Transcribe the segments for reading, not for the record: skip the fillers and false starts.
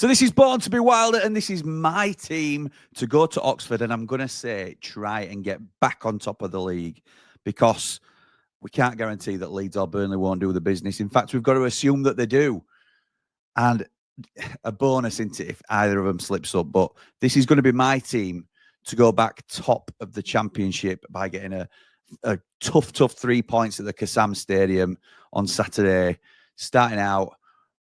So this is Born to be Wilder, and this is my team to go to Oxford, and I'm going to say try and get back on top of the league, because we can't guarantee that Leeds or Burnley won't do the business. In fact, we've got to assume that they do. And a bonus, isn't it, if either of them slips up. But this is going to be my team to go back top of the Championship by getting a tough 3 points at the Kassam Stadium on Saturday, starting out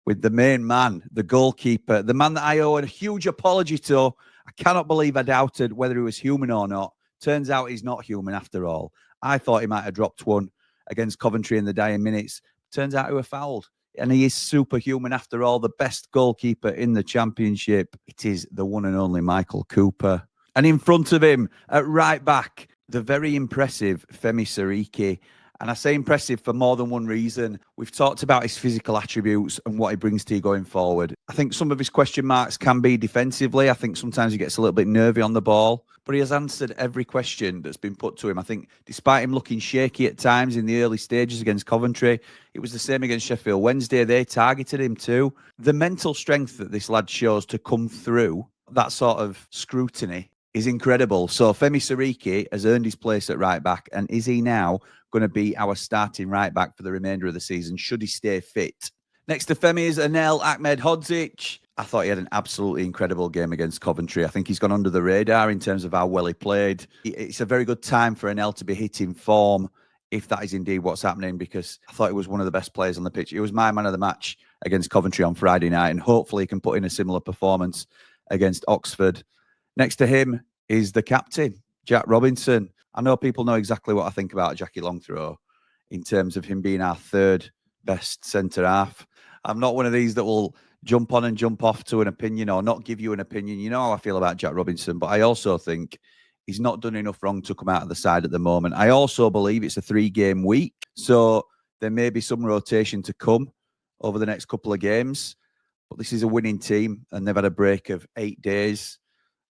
with the main man, the goalkeeper, the man that I owe a huge apology to. I cannot believe I doubted whether he was human or not. Turns out he's not human after all. I thought he might have dropped one against Coventry in the dying minutes. Turns out he was fouled. And he is superhuman after all, the best goalkeeper in the Championship. It is the one and only Michael Cooper. And in front of him, at right back, the very impressive Femi Siriki. And I say impressive for more than one reason. We've talked about his physical attributes and what he brings to you going forward. I think some of his question marks can be defensively. I think sometimes he gets a little bit nervy on the ball, but he has answered every question that's been put to him. I think despite him looking shaky at times in the early stages against Coventry, it was the same against Sheffield Wednesday. They targeted him too. The mental strength that this lad shows to come through that sort of scrutiny is incredible. So Femi Siriki has earned his place at right back, and is he now going to be our starting right back for the remainder of the season, should he stay fit? Next to Femi is Anel Ahmedhodzic. I thought he had an absolutely incredible game against Coventry. I think he's gone under the radar in terms of how well he played. It's a very good time for Anel to be hitting form, if that is indeed what's happening, because I thought he was one of the best players on the pitch. He was my man of the match against Coventry on Friday night, and hopefully he can put in a similar performance against Oxford. Next to him is the captain, Jack Robinson. I know people know exactly what I think about Jackie Longthrow in terms of him being our third best centre-half. I'm not one of these that will jump on and jump off to an opinion or not give you an opinion. You know how I feel about Jack Robinson, but I also think he's not done enough wrong to come out of the side at the moment. I also believe it's a 3-game week, so there may be some rotation to come over the next couple of games, but this is a winning team, and they've had a break of 8 days.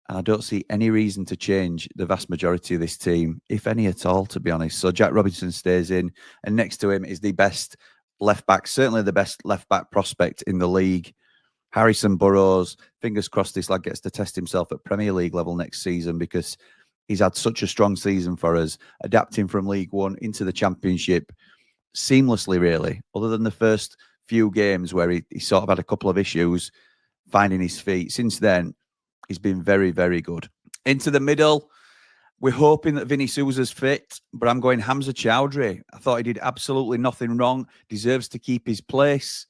And I don't see any reason to change the vast majority of this team, if any at all, to be honest. So Jack Robinson stays in. And next to him is the best left-back, certainly the best left-back prospect in the league, Harrison Burrows. Fingers crossed this lad gets to test himself at Premier League level next season, because he's had such a strong season for us, adapting from League One into the Championship seamlessly, really, other than the first few games where he sort of had a couple of issues finding his feet. Since then, he's been very, very good. Into the middle, we're hoping that Vinny Souza's fit, but I'm going Hamza Chowdhury. I thought he did absolutely nothing wrong, deserves to keep his place.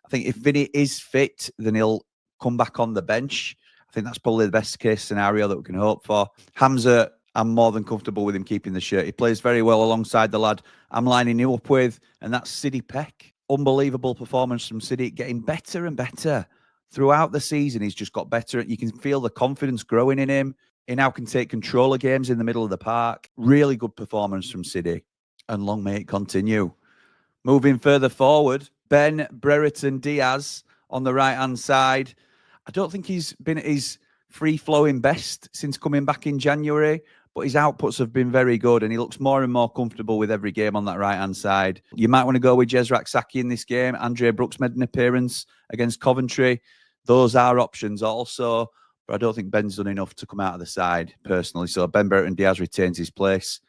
I think if Vinny is fit, then he'll come back on the bench. I think that's probably the best case scenario that we can hope for. Hamza, I'm more than comfortable with him keeping the shirt. He plays very well alongside the lad I'm lining him up with, and that's Siddy Peck. Unbelievable performance from Siddy, getting better and better. Throughout the season, he's just got better. You can feel the confidence growing in him. He now can take control of games in the middle of the park. Really good performance from Siddy, and long may it continue. Moving further forward, Ben Brereton Diaz on the right-hand side. I don't think he's been at his free-flowing best since coming back in January, but his outputs have been very good, and he looks more and more comfortable with every game on that right-hand side. You might want to go with Jezrak Saki in this game. Andre Brooks made an appearance against Coventry. Those are options also, but I don't think Ben's done enough to come out of the side, personally. So Ben Brereton Diaz retains his place.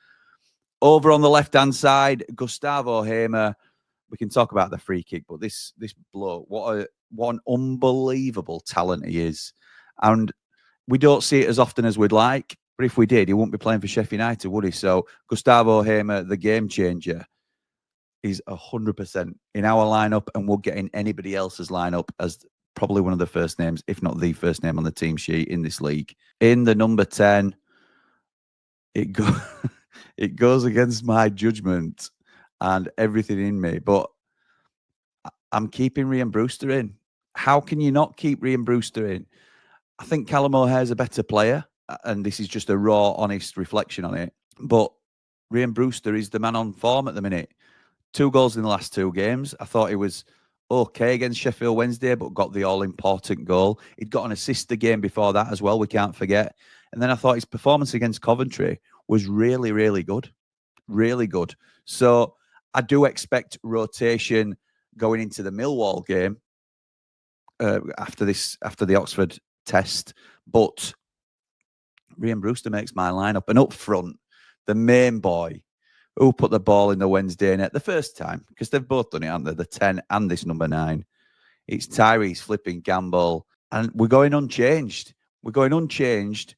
Over on the left-hand side, Gustavo Hamer. We can talk about the free kick, but this bloke, what an unbelievable talent he is. And we don't see it as often as we'd like, but if we did, he wouldn't be playing for Sheffield United, would he? So Gustavo Hamer, the game changer, is 100% in our lineup, and we'll get in anybody else's lineup as probably one of the first names, if not the first name on the team sheet in this league. In the number 10, it goes against my judgment and everything in me, but I'm keeping Ryan Brewster in. How can you not keep Ryan Brewster in? I think Callum O'Hare's a better player, and this is just a raw, honest reflection on it. But Ryan Brewster is the man on form at the minute. 2 goals in the last 2 games. I thought he was okay against Sheffield Wednesday, but got the all-important goal. He'd got an assist the game before that as well, we can't forget. And then I thought his performance against Coventry was really, really good. Really good. So I do expect rotation going into the Millwall game. after the Oxford test. But Ryan Brewster makes my lineup, and up front, the main boy who put the ball in the Wednesday net the first time, because they've both done it, haven't they? The 10 and this number 9. It's Tyrese flipping Gamble, and we're going unchanged. We're going unchanged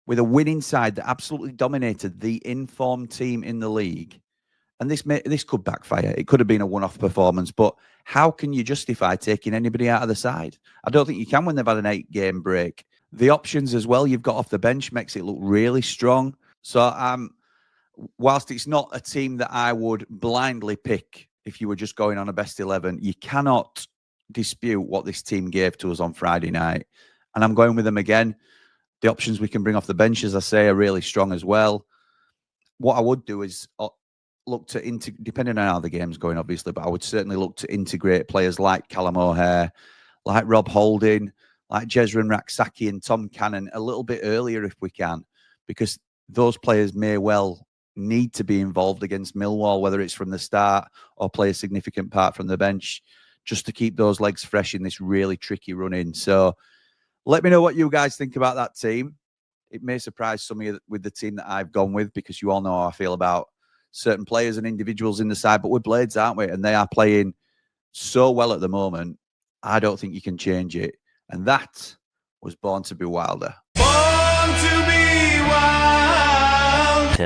with a winning side that absolutely dominated the informed team in the league. And this could backfire. It could have been a one-off performance, but how can you justify taking anybody out of the side? I don't think you can when they've had an 8-game break. The options as well you've got off the bench makes it look really strong. So whilst it's not a team that I would blindly pick if you were just going on a best 11, you cannot dispute what this team gave to us on Friday night. And I'm going with them again. The options we can bring off the bench, as I say, are really strong as well. What I would do is look to depending on how the game's going, obviously, but I would certainly look to integrate players like Callum O'Hare, like Rob Holding, like Jezran Raksaki and Tom Cannon a little bit earlier if we can, because those players may well need to be involved against Millwall, whether it's from the start or play a significant part from the bench, just to keep those legs fresh in this really tricky run-in. So let me know what you guys think about that team. It may surprise some of you with the team that I've gone with, because you all know how I feel about certain players and individuals in the side, but we're Blades, aren't we? And they are playing so well at the moment. I don't think you can change it. And that was Born to be Wilder. Born to be wild.